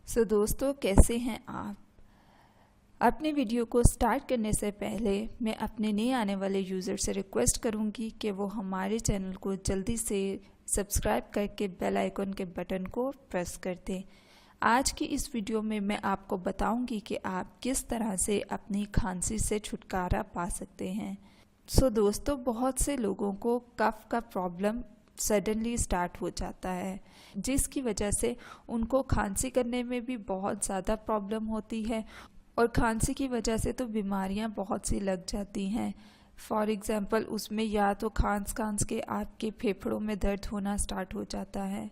दोस्तों, कैसे हैं आप। अपने वीडियो को स्टार्ट करने से पहले मैं अपने नए आने वाले यूज़र से रिक्वेस्ट करूंगी कि वो हमारे चैनल को जल्दी से सब्सक्राइब करके बेल आइकन के बटन को प्रेस कर दें। आज की इस वीडियो में मैं आपको बताऊंगी कि आप किस तरह से अपनी खांसी से छुटकारा पा सकते हैं। दोस्तों, बहुत से लोगों को कफ का प्रॉब्लम सडनली स्टार्ट हो जाता है, जिसकी वजह से उनको खांसी करने में भी बहुत ज़्यादा प्रॉब्लम होती है और खांसी की वजह से तो बीमारियां बहुत सी लग जाती हैं। फॉर एग्ज़ाम्पल, उसमें या तो खांस खांस के आपके फेफड़ों में दर्द होना स्टार्ट हो जाता है।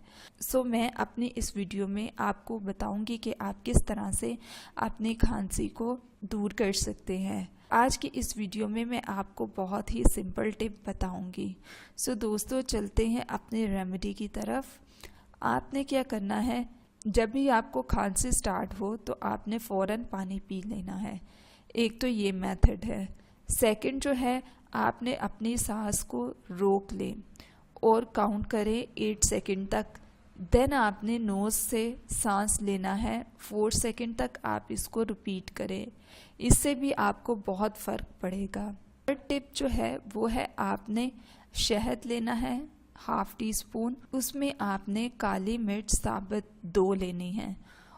मैं अपनी इस वीडियो में आपको बताऊंगी कि आप किस तरह से अपनी खांसी को दूर कर सकते हैं। आज की इस वीडियो में मैं आपको बहुत ही सिंपल टिप बताऊंगी। दोस्तों, चलते हैं अपने रेमेडी की तरफ। आपने क्या करना है, जब भी आपको खांसी स्टार्ट हो तो आपने फ़ौरन पानी पी लेना है। एक तो ये मेथड है। सेकंड जो है, आपने अपनी सांस को रोक लें और काउंट करें 8 सेकंड तक। देन आपने नोज़ से सांस लेना है 4 सेकंड तक। आप इसको रिपीट करें, इससे भी आपको बहुत फ़र्क पड़ेगा। थर्ड टिप जो है वो है, आपने शहद लेना है ½ टीस्पून। उसमें आपने काली मिर्च साबुत 2 लेनी है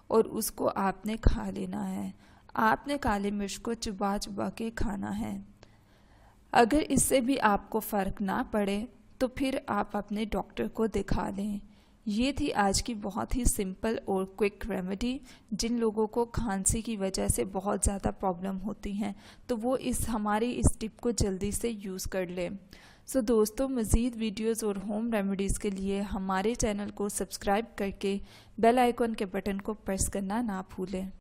और उसको आपने खा लेना है। आपने काली मिर्च को चबा चबा के खाना है। अगर इससे भी आपको फ़र्क ना पड़े तो फिर आप अपने डॉक्टर को दिखा लें। ये थी आज की बहुत ही सिंपल और क्विक रेमेडी। जिन लोगों को खांसी की वजह से बहुत ज़्यादा प्रॉब्लम होती हैं तो वो हमारी इस टिप को जल्दी से यूज़ कर लें। दोस्तों, मज़ीद वीडियोस और होम रेमेडीज़ के लिए हमारे चैनल को सब्सक्राइब करके बेल आइकन के बटन को प्रेस करना ना भूलें।